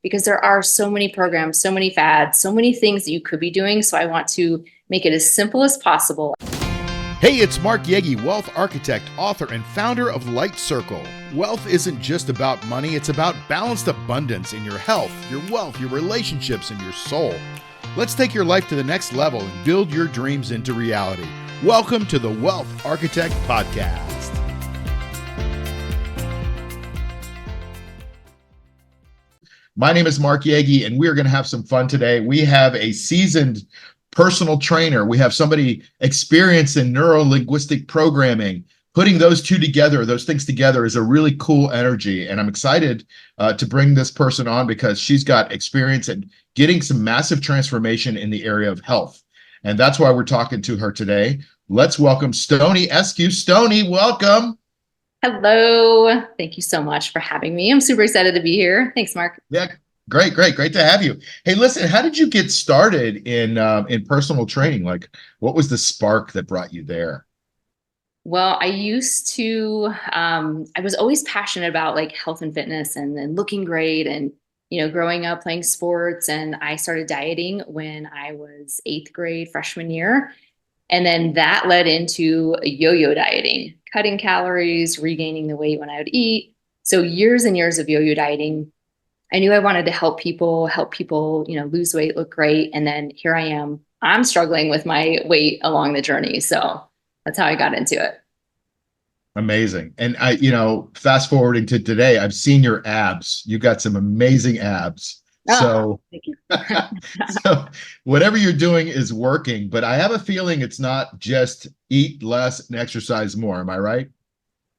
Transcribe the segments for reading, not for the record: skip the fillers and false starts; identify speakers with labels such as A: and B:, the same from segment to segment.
A: because there are so many programs, so many fads, so many things that you could be doing. So I want to make it as simple as possible.
B: Hey, it's Mark Yegge, wealth architect, author, and founder of Light Circle. Wealth isn't just about money, it's about balanced abundance in your health, your wealth, your relationships, and your soul. Let's take your life to the next level and build your dreams into reality. Welcome to the Wealth Architect Podcast. My name is Mark Yegge, and we're going to have some fun today. We have a seasoned personal trainer. We have somebody experienced in neurolinguistic programming. Putting those things together is a really cool energy. And I'm excited to bring this person on because she's got experience in getting some massive transformation in the area of health. And that's why we're talking to her today. Let's welcome Stoney Eskew. Stoney, welcome.
A: Hello. Thank you so much for having me. I'm super excited to be here. Thanks, Mark.
B: Yeah, great to have you. Hey, listen, how did you get started in personal training? Like, what was the spark that brought you there?
A: Well, I was always passionate about like health and fitness and looking great and, growing up playing sports. And I started dieting when I was 8th grade freshman year. And then that led into yo-yo dieting, cutting calories, regaining the weight when I would eat. So years and years of yo-yo dieting. I knew I wanted to help people, lose weight, look great. And then here I am, I'm struggling with my weight along the journey. So that's how I got into it.
B: Amazing. And fast forwarding to today, I've seen your abs. You got some amazing abs.
A: Oh, thank you.
B: So whatever you're doing is working, but I have a feeling it's not just eat less and exercise more. Am I right?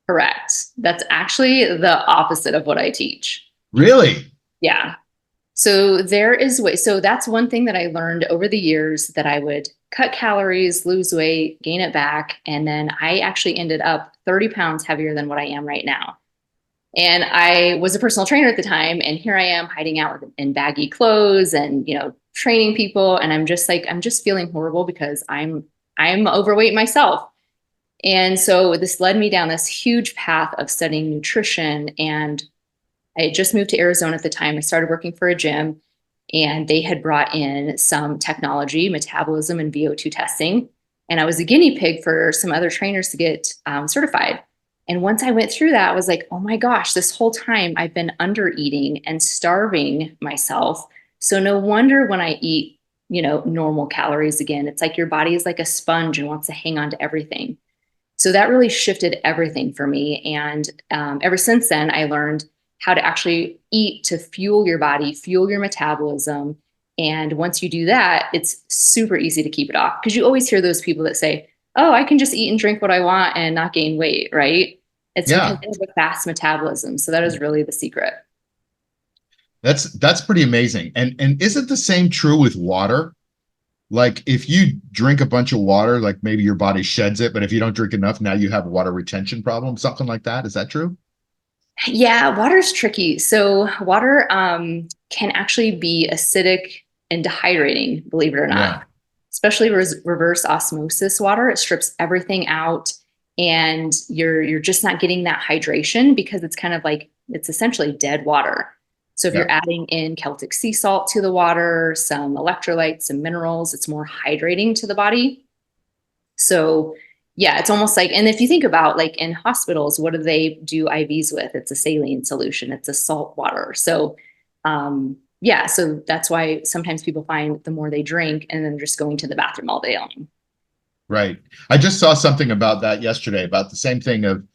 A: Correct. That's actually the opposite of what I teach.
B: Really?
A: Yeah. So that's one thing that I learned over the years, that I would cut calories, lose weight, gain it back. And then I actually ended up 30 pounds heavier than what I am right now. And I was a personal trainer at the time. And here I am hiding out in baggy clothes and, training people. And I'm just feeling horrible because I'm overweight myself. And so this led me down this huge path of studying nutrition. And I had just moved to Arizona at the time. I started working for a gym, and they had brought in some technology, metabolism and VO2 testing. And I was a guinea pig for some other trainers to get certified. And once I went through that, I was like, oh my gosh, this whole time I've been under eating and starving myself. So no wonder when I eat, normal calories again, it's like your body is like a sponge and wants to hang on to everything. So that really shifted everything for me. And ever since then, I learned how to actually eat to fuel your body, fuel your metabolism. And once you do that, it's super easy to keep it off, because you always hear those people that say, oh, I can just eat and drink what I want and not gain weight, right? It's because they have a fast metabolism. So that is really the secret.
B: That's pretty amazing. And isn't the same true with water? Like if you drink a bunch of water, like maybe your body sheds it, but if you don't drink enough, now you have a water retention problem, something like that. Is that true?
A: Yeah, water's tricky. So water can actually be acidic and dehydrating, believe it or not. Yeah. Especially reverse osmosis water. It strips everything out, and you're just not getting that hydration because it's kind of like, it's essentially dead water. So if you're adding in Celtic sea salt to the water, some electrolytes, some minerals, it's more hydrating to the body. So yeah, it's almost like, and if you think about like in hospitals, what do they do IVs with? It's a saline solution. It's a salt water. So so that's why sometimes people find the more they drink and then just going to the bathroom all day long.
B: Right. I just saw something about that yesterday, about the same thing of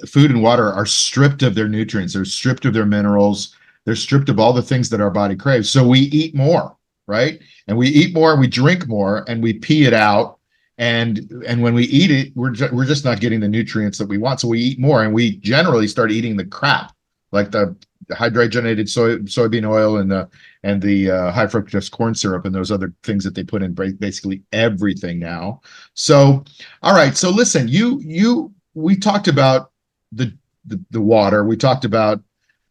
B: food and water are stripped of their nutrients. They're stripped of their minerals. They're stripped of all the things that our body craves. So we eat more, right? And we eat more, we drink more, and we pee it out. And when we eat it, we're just not getting the nutrients that we want. So we eat more, and we generally start eating the crap, like the hydrogenated soybean oil and the high fructose corn syrup and those other things that they put in basically everything now. So, all right. So listen, we talked about the water. We talked about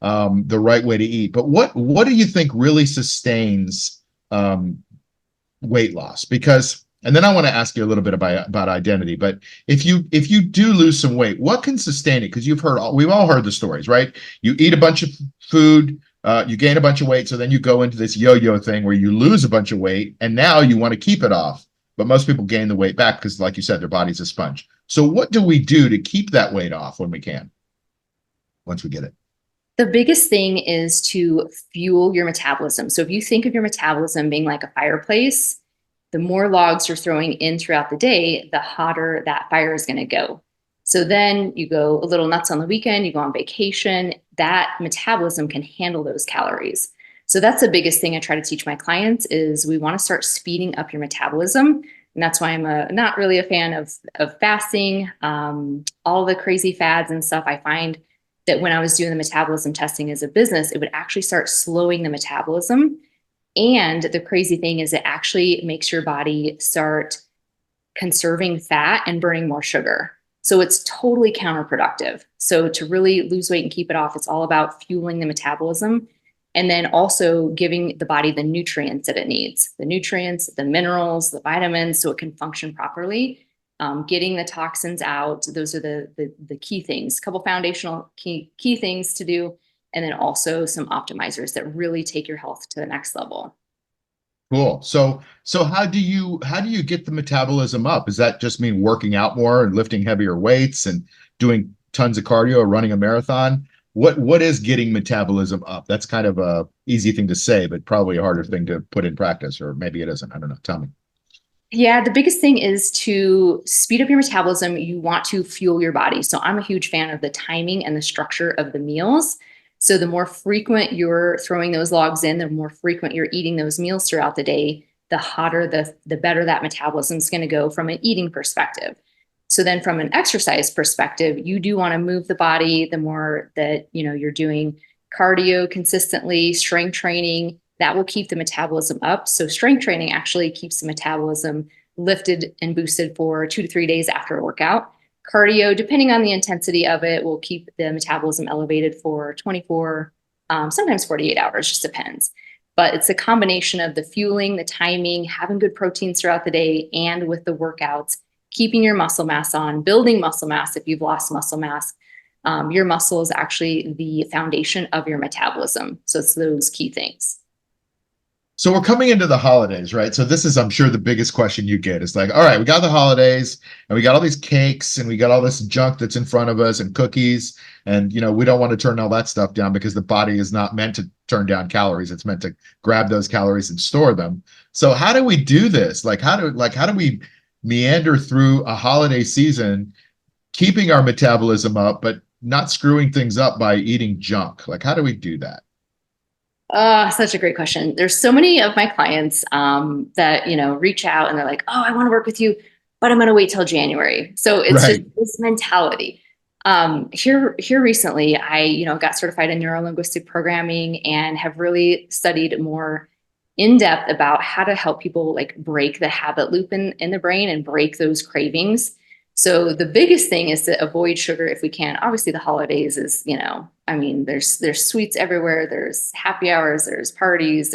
B: the right way to eat. But what do you think really sustains weight loss? Because, and then I want to ask you a little bit about identity. But if you do lose some weight, what can sustain it? Because we've all heard the stories, right? You eat a bunch of food, You gain a bunch of weight, so then you go into this yo-yo thing where you lose a bunch of weight, and now you want to keep it off. But most people gain the weight back because, like you said, their body's a sponge. So what do we do to keep that weight off when we can, once we get it?
A: The biggest thing is to fuel your metabolism. So if you think of your metabolism being like a fireplace, the more logs you're throwing in throughout the day, the hotter that fire is going to go. So then you go a little nuts on the weekend, you go on vacation, that metabolism can handle those calories. So that's the biggest thing I try to teach my clients is we want to start speeding up your metabolism. And that's why I'm not really a fan of fasting, all the crazy fads and stuff. I find that when I was doing the metabolism testing as a business, it would actually start slowing the metabolism. And the crazy thing is it actually makes your body start conserving fat and burning more sugar. So it's totally counterproductive. So to really lose weight and keep it off, it's all about fueling the metabolism and then also giving the body the nutrients that it needs, the nutrients, the minerals, the vitamins, so it can function properly. Getting the toxins out. Those are the key things, a couple foundational key things to do. And then also some optimizers that really take your health to the next level.
B: Cool. So how do you get the metabolism up? Does that just mean working out more and lifting heavier weights and doing tons of cardio or running a marathon? What is getting metabolism up? That's kind of a easy thing to say, but probably a harder thing to put in practice, or maybe it isn't. I don't know. Tell me.
A: Yeah, the biggest thing is to speed up your metabolism. You want to fuel your body. So I'm a huge fan of the timing and the structure of the meals. So the more frequent you're throwing those logs in, the more frequent you're eating those meals throughout the day, the hotter, the better that metabolism is going to go from an eating perspective. So then from an exercise perspective, you do want to move the body the more that, you're doing cardio consistently, strength training, that will keep the metabolism up. So strength training actually keeps the metabolism lifted and boosted for 2 to 3 days after a workout. Cardio, depending on the intensity of it, will keep the metabolism elevated for 24, sometimes 48 hours, just depends. But it's a combination of the fueling, the timing, having good proteins throughout the day, and with the workouts, keeping your muscle mass on, building muscle mass if you've lost muscle mass. Your muscle is actually the foundation of your metabolism. So it's those key things.
B: So we're coming into the holidays, right? So this is, I'm sure, the biggest question you get is like, all right, we got the holidays and we got all these cakes and we got all this junk that's in front of us and cookies. And, we don't want to turn all that stuff down because the body is not meant to turn down calories. It's meant to grab those calories and store them. So how do we do this? How do we meander through a holiday season, keeping our metabolism up, but not screwing things up by eating junk? Like, how do we do that?
A: Such a great question. There's so many of my clients that reach out and they're like, "Oh, I want to work with you, but I'm going to wait till January." So it's just
B: Right.
A: this mentality. Here recently, I got certified in neurolinguistic programming and have really studied more in depth about how to help people like break the habit loop in the brain and break those cravings. So the biggest thing is to avoid sugar if we can. Obviously, the holidays is, I mean, there's sweets everywhere. There's happy hours. There's parties.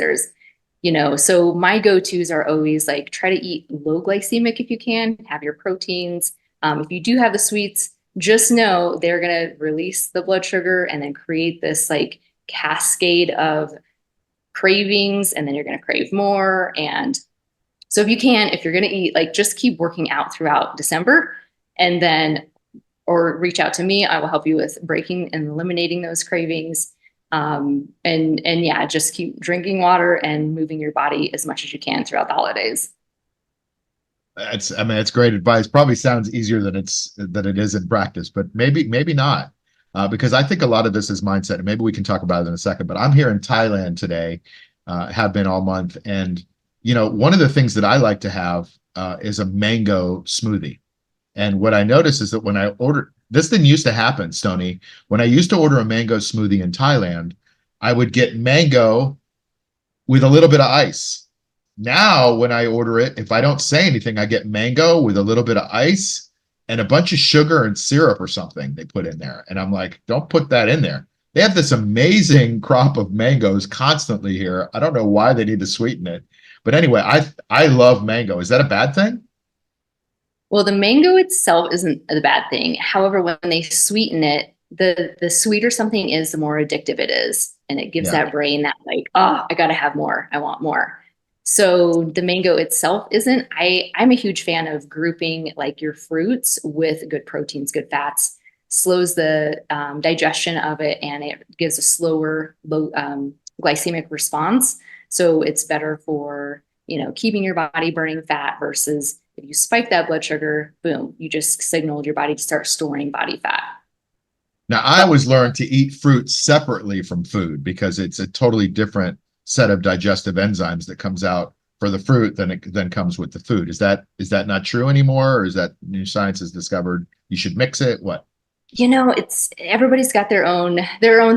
A: So my go-tos are always like try to eat low glycemic if you can. Have your proteins. If you do have the sweets, just know they're gonna release the blood sugar and then create this like cascade of cravings, and then you're gonna crave more. And so if you're gonna eat, like just keep working out throughout December and then or reach out to me. I will help you with breaking and eliminating those cravings. And yeah, just keep drinking water and moving your body as much as you can throughout the holidays.
B: It's great advice. Probably sounds easier than it is in practice, but maybe not. Because I think a lot of this is mindset, and maybe we can talk about it in a second. But I'm here in Thailand today, have been all month, and one of the things that I like to have is a mango smoothie. And what I noticed is that when I order, this didn't used to happen, Stoney. When I used to order a mango smoothie in Thailand, I would get mango with a little bit of ice. Now, when I order it, if I don't say anything, I get mango with a little bit of ice and a bunch of sugar and syrup or something they put in there. And I'm like, don't put that in there. They have this amazing crop of mangoes constantly here. I don't know why they need to sweeten it. But anyway, I love mango. Is that a bad thing?
A: Well, the mango itself isn't a bad thing. However, when they sweeten it, the sweeter something is, the more addictive it is. And it gives
B: Yeah.
A: that brain that like, oh, I gotta have more. I want more. So the mango itself isn't. I'm a huge fan of grouping like your fruits with good proteins, good fats, slows the digestion of it, and it gives a slower low glycemic response. So it's better for, keeping your body burning fat versus if you spike that blood sugar, boom, you just signaled your body to start storing body fat.
B: Now, I always learned to eat fruit separately from food because it's a totally different set of digestive enzymes that comes out for the fruit than comes with the food. Is that not true anymore, or is that new science has discovered you should mix it? What?
A: It's everybody's got their own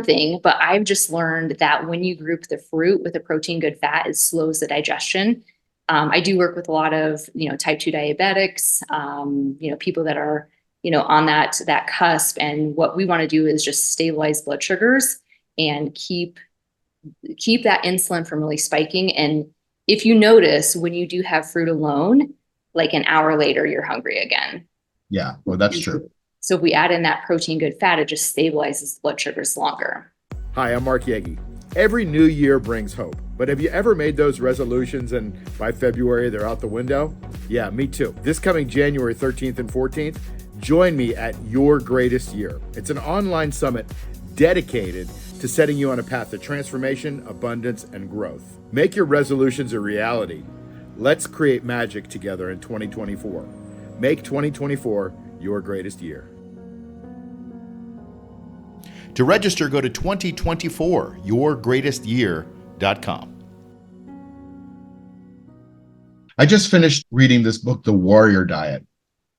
A: thing, but I've just learned that when you group the fruit with a protein, good fat, it slows the digestion. I do work with a lot of, type 2 diabetics, people that are, on that cusp. And what we want to do is just stabilize blood sugars and keep that insulin from really spiking. And if you notice, when you do have fruit alone, like an hour later, you're hungry again.
B: Yeah, well, that's true.
A: So if we add in that protein, good fat, it just stabilizes the blood sugars longer.
C: Hi, I'm Mark Yegge. Every new year brings hope, but have you ever made those resolutions and by February they're out the window? Yeah, me too. This coming January 13th and 14th, join me at Your Greatest Year. It's an online summit dedicated to setting you on a path to transformation, abundance, and growth. Make your resolutions a reality. Let's create magic together in 2024. Make 2024 your greatest year.
D: To register, go to 2024yourgreatestyear.com.
B: I just finished reading this book, The Warrior Diet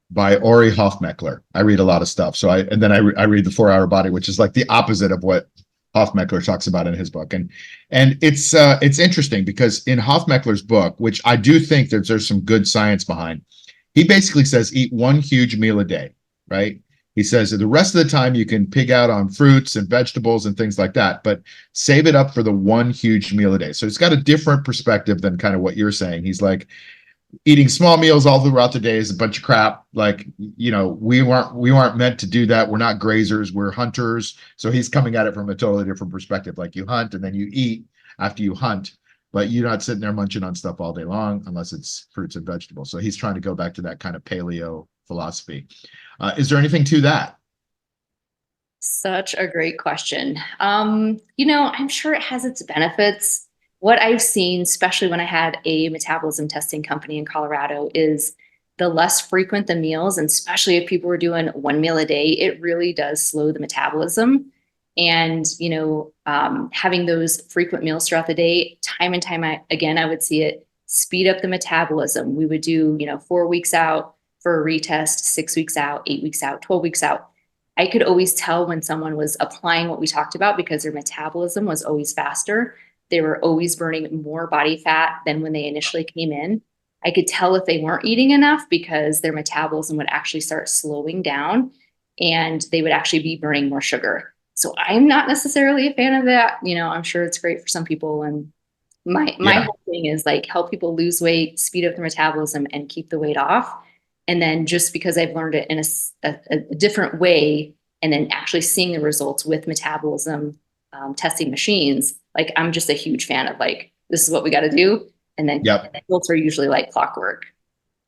B: by Ori Hofmeckler. I read a lot of stuff. And then I read The 4-Hour Body, which is like the opposite of what Hofmeckler talks about in his book. And it's interesting because in Hofmeckler's book, which I do think that there's some good science behind, he basically says eat one huge meal a day, right? He says the rest of the time you can pig out on fruits and vegetables and things like that, but save it up for the one huge meal a day. So it's got a different perspective than kind of what you're saying. He's like, eating small meals all throughout the day is a bunch of crap. Like, we weren't meant to do that. We're not grazers, we're hunters. So he's coming at it from a totally different perspective. Like, you hunt and then you eat after you hunt, but you're not sitting there munching on stuff all day long unless it's fruits and vegetables. So he's trying to go back to that kind of paleo philosophy. Is there anything to that?
A: Such a great question. I'm sure it has its benefits. What I've seen, especially when I had a metabolism testing company in Colorado, is the less frequent the meals, and especially if people were doing one meal a day, it really does slow the metabolism. And, having those frequent meals throughout the day, time and time again, I would see it speed up the metabolism. We would do, 4 weeks out for a retest, 6 weeks out, 8 weeks out, 12 weeks out. I could always tell when someone was applying what we talked about because their metabolism was always faster. They were always burning more body fat than when they initially came in. I could tell if they weren't eating enough because their metabolism would actually start slowing down and they would actually be burning more sugar. So I'm not necessarily a fan of that. I'm sure it's great for some people. And my whole thing is like help people lose weight, speed up their metabolism, and keep the weight off. And then just because I've learned it in a different way, and then actually seeing the results with metabolism testing machines, like I'm just a huge fan of like, this is what we got to do. And then results are usually like clockwork.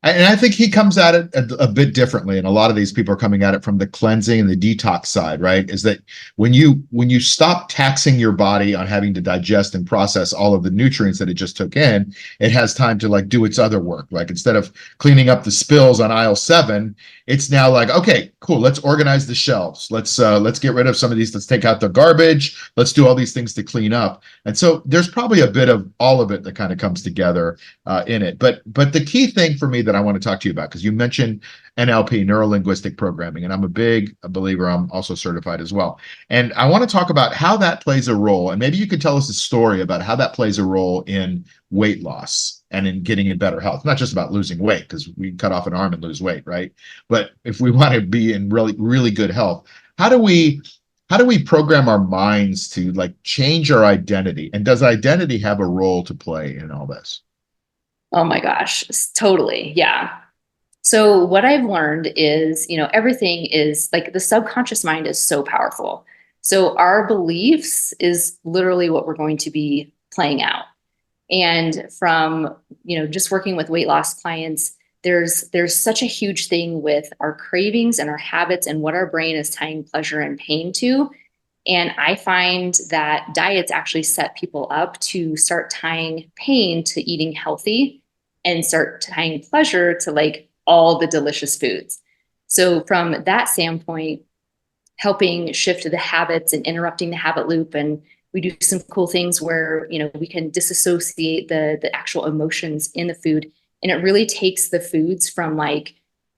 B: And I think he comes at it a bit differently. And a lot of these people are coming at it from the cleansing and the detox side, right? Is that when you stop taxing your body on having to digest and process all of the nutrients that it just took in, it has time to like do its other work. Like instead of cleaning up the spills on aisle 7, it's now like, okay, cool, let's organize the shelves. Let's get rid of some of these. Let's take out the garbage. Let's do all these things to clean up. And so there's probably a bit of all of it that kind of comes together in it. But the key thing for me that I want to talk to you about, because you mentioned NLP, neurolinguistic programming, and I'm a big believer. I'm also certified as well. And I want to talk about how that plays a role. And maybe you could tell us a story about how that plays a role in weight loss and in getting in better health. Not just about losing weight, because we can cut off an arm and lose weight, right? But if we want to be in really, really good health, how do we program our minds to like change our identity? And does identity have a role to play in all this?
A: Oh my gosh, totally. Yeah. So what I've learned is, everything is like the subconscious mind is so powerful. So our beliefs is literally what we're going to be playing out. And from, just working with weight loss clients, there's such a huge thing with our cravings and our habits and what our brain is tying pleasure and pain to. And I find that diets actually set people up to start tying pain to eating healthy and start tying pleasure to like all the delicious foods. So from that standpoint, helping shift the habits and interrupting the habit loop, and we do some cool things where we can disassociate the actual emotions in the food, and it really takes the foods from like,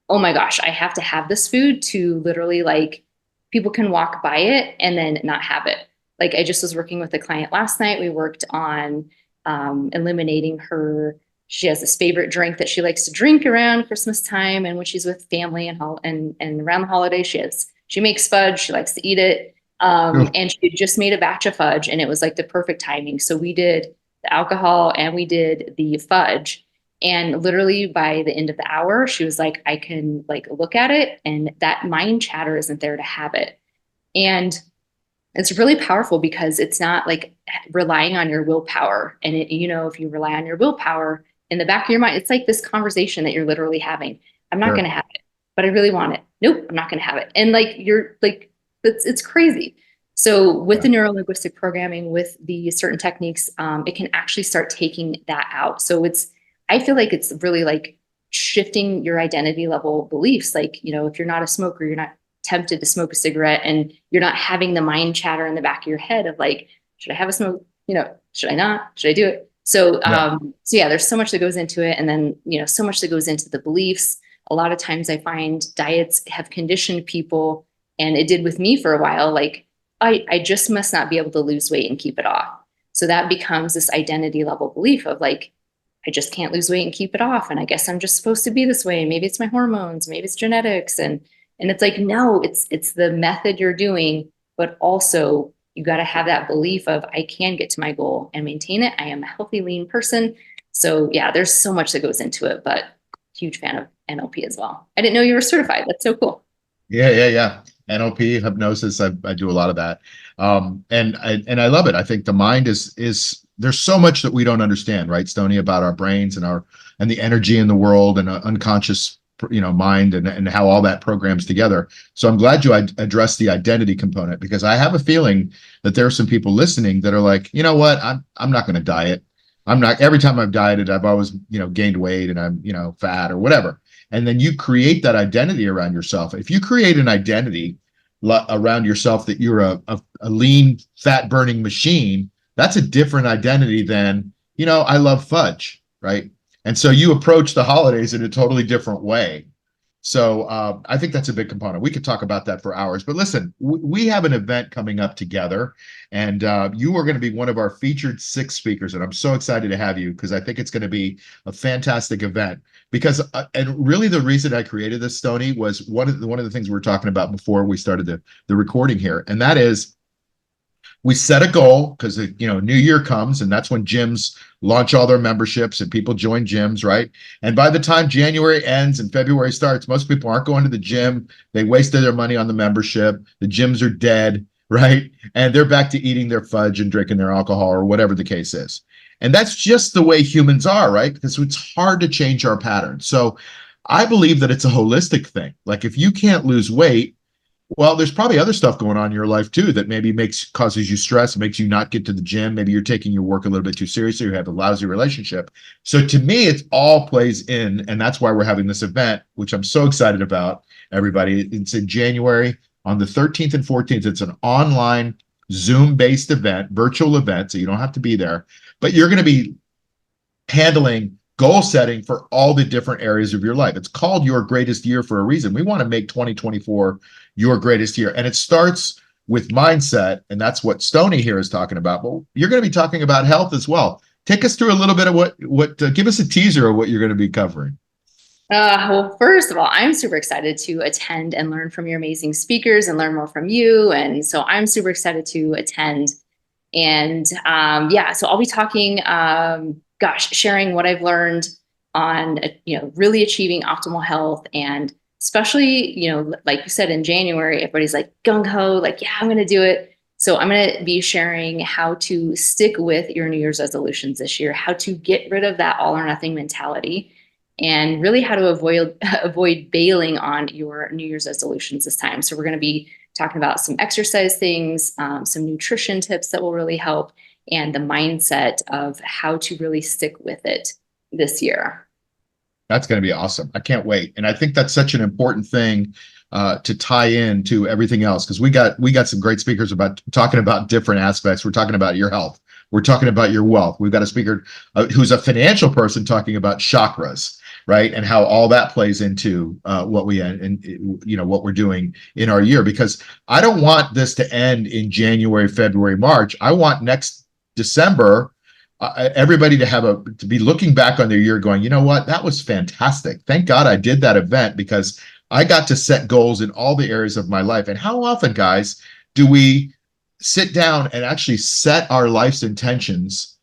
A: oh my gosh, I have to have this food, to literally like people can walk by it and then not have it. Like I just was working with a client last night. We worked on eliminating her. She has this favorite drink that she likes to drink around Christmas time, and when she's with family and around the holidays, she makes fudge. She likes to eat it.
B: Oof.
A: And she just made a batch of fudge, and it was like the perfect timing. So we did the alcohol and we did the fudge. And literally by the end of the hour, she was like, I can like look at it and that mind chatter isn't there to have it. And it's really powerful because it's not like relying on your willpower. And if you rely on your willpower in the back of your mind, it's like this conversation that you're literally having. I'm not
B: Sure.
A: going to have it, but I really want it. Nope, I'm not going to have it. And like, you're like, it's crazy. So with the neurolinguistic programming, with the certain techniques, it can actually start taking that out. So I feel like it's really like shifting your identity level beliefs. Like, if you're not a smoker, you're not tempted to smoke a cigarette, and you're not having the mind chatter in the back of your head of like, should I have a smoke? Should I not? Should I do it? So,
B: Yeah.
A: so yeah, there's so much that goes into it. And then, so much that goes into the beliefs. A lot of times I find diets have conditioned people, and it did with me for a while. Like I just must not be able to lose weight and keep it off. So that becomes this identity level belief of like, I just can't lose weight and keep it off. And I guess I'm just supposed to be this way. Maybe it's my hormones, maybe it's genetics. And it's like, no, it's the method you're doing, but also you got to have that belief of I can get to my goal and maintain it. I am a healthy, lean person. So yeah, there's so much that goes into it, but huge fan of NLP as well. I didn't know you were certified. That's so cool.
B: Yeah. NLP, hypnosis, I do a lot of that. And I love it. I think the mind is there's so much that we don't understand, right, Stoney, about our brains and the energy in the world and unconscious, mind and how all that programs together. So I'm glad you addressed the identity component, because I have a feeling that there are some people listening that are like, you know what, I'm not going to diet. I'm not. Every time I've dieted, I've always, gained weight and I'm, fat or whatever. And then you create that identity around yourself. If you create an identity around yourself that you're a lean, fat burning machine, that's a different identity than, I love fudge, right? And so you approach the holidays in a totally different way. So I think that's a big component. We could talk about that for hours, but listen, we have an event coming up together, and you are going to be one of our featured 6 speakers, and I'm so excited to have you because I think it's going to be a fantastic event. Because and really the reason I created this, Stoney, was one of the things we were talking about before we started the recording here, and that is we set a goal because new year comes, and that's when gyms launch all their memberships and people join gyms, right? And by the time January ends and February starts, most people aren't going to the gym. They wasted their money on the membership. The gyms are dead, right? And they're back to eating their fudge and drinking their alcohol or whatever the case is. And that's just the way humans are, right? Because it's hard to change our patterns. So I believe that it's a holistic thing. Like if you can't lose weight, well, there's probably other stuff going on in your life too that maybe causes you stress, makes you not get to the gym. Maybe you're taking your work a little bit too seriously, you have a lousy relationship. So to me, it all plays in, and that's why we're having this event, which I'm so excited about, everybody. It's in January on the 13th and 14th. It's an online Zoom-based event, virtual event, so you don't have to be there, but you're going to be handling goal setting for all the different areas of your life. It's called Your Greatest Year for a reason. We want to make 2024 your greatest year. And it starts with mindset. And that's what Stoney here is talking about. But you're going to be talking about health as well. Take us through a little bit of give us a teaser of what you're going to be covering.
A: Well, first of all, I'm super excited to attend and learn from your amazing speakers and learn more from you. And so I'm super excited to attend. And so I'll be talking, sharing what I've learned on, really achieving optimal health. And especially, like you said, in January, everybody's like gung ho, like, yeah, I'm going to do it. So I'm going to be sharing how to stick with your New Year's resolutions this year, how to get rid of that all or nothing mentality, and really how to avoid bailing on your New Year's resolutions this time. So we're going to be talking about some exercise things, some nutrition tips that will really help, and the mindset of how to really stick with it this year.
B: That's going to be awesome. I can't wait. And I think that's such an important thing to tie in to everything else, because we got some great speakers about talking about different aspects. We're talking about your health. We're talking about your wealth. We've got a speaker who's a financial person talking about chakras, right? And how all that plays into what we're doing in our year, because I don't want this to end in January, February, March. I want next December everybody to be looking back on their year going, you know what, that was fantastic. Thank God I did that event, because I got to set goals in all the areas of my life. And how often, guys, do we sit down and actually set our life's intentions?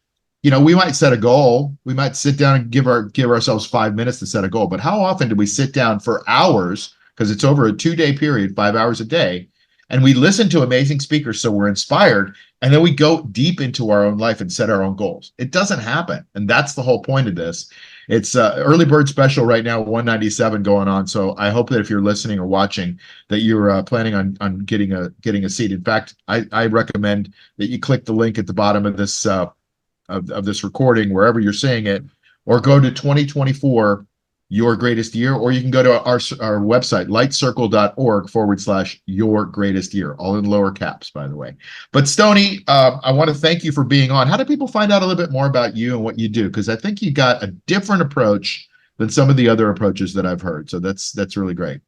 B: We might set a goal. We might sit down and give ourselves 5 minutes to set a goal. But how often do we sit down for hours, because it's over a 2-day period, 5 hours a day, and we listen to amazing speakers so we're inspired, and then we go deep into our own life and set our own goals? It doesn't happen. And that's the whole point of this. It's early bird special right now, 197 going on. So I hope that if you're listening or watching, that you're planning on getting a seat. In fact, I recommend that you click the link at the bottom of this of this recording, wherever you're seeing it, or go to 2024 Your Greatest Year, or you can go to our website, lightcircle.org/your greatest year, all in lower caps, by the way. But Stoney, I want to thank you for being on. How do people find out a little bit more about you and what you do? Because I think you got a different approach than some of the other approaches that I've heard. So that's really great.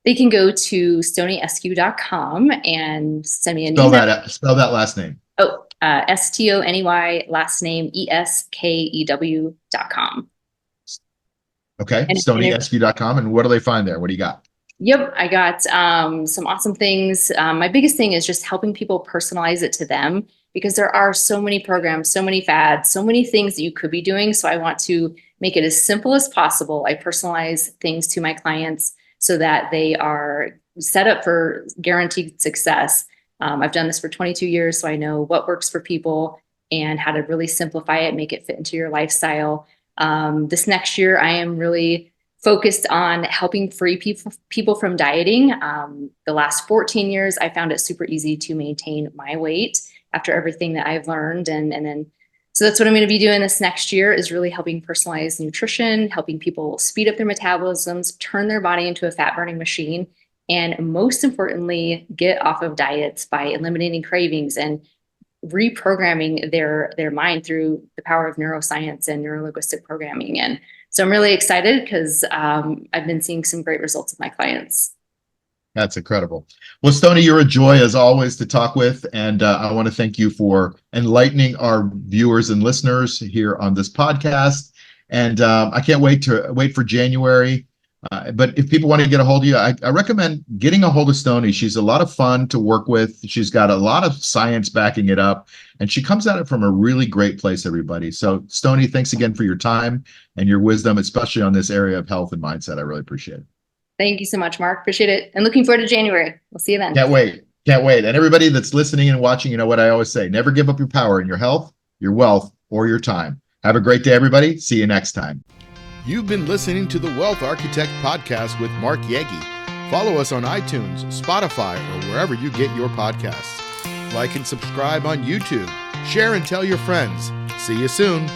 A: They can go to stoneyeskew.com and send me an email.
B: Spell that last name.
A: Oh, Stoney, last name Eskew.com.
B: Okay, StoneyEskew.com. And what do they find there? What do you got?
A: Yep, I got some awesome things. My biggest thing is just helping people personalize it to them, because there are so many programs, so many fads, so many things that you could be doing. So I want to make it as simple as possible. I personalize things to my clients so that they are set up for guaranteed success. I've done this for 22 years, so I know what works for people and how to really simplify it, make it fit into your lifestyle. This next year, I am really focused on helping free people from dieting. The last 14 years, I found it super easy to maintain my weight after everything that I've learned. So that's what I'm going to be doing this next year, is really helping personalize nutrition, helping people speed up their metabolisms, turn their body into a fat burning machine, and most importantly, get off of diets by eliminating cravings and reprogramming their mind through the power of neuroscience and neurolinguistic programming. And so I'm really excited, because I've been seeing some great results with my clients.
B: That's incredible. Well, Stoney, you're a joy as always to talk with. And I want to thank you for enlightening our viewers and listeners here on this podcast. And I can't wait for January. But if people want to get a hold of you, I recommend getting a hold of Stoney. She's a lot of fun to work with. She's got a lot of science backing it up, and she comes at it from a really great place, everybody. So Stoney, thanks again for your time and your wisdom, especially on this area of health and mindset. I really appreciate it.
A: Thank you so much, Mark. Appreciate it. And looking forward to January. We'll see you then.
B: Can't wait. And everybody that's listening and watching, you know what I always say, never give up your power in your health, your wealth, or your time. Have a great day, everybody. See you next time.
C: You've been listening to the Wealth Architect Podcast with Mark Yegge. Follow us on iTunes, Spotify, or wherever you get your podcasts. Like and subscribe on YouTube. Share and tell your friends. See you soon.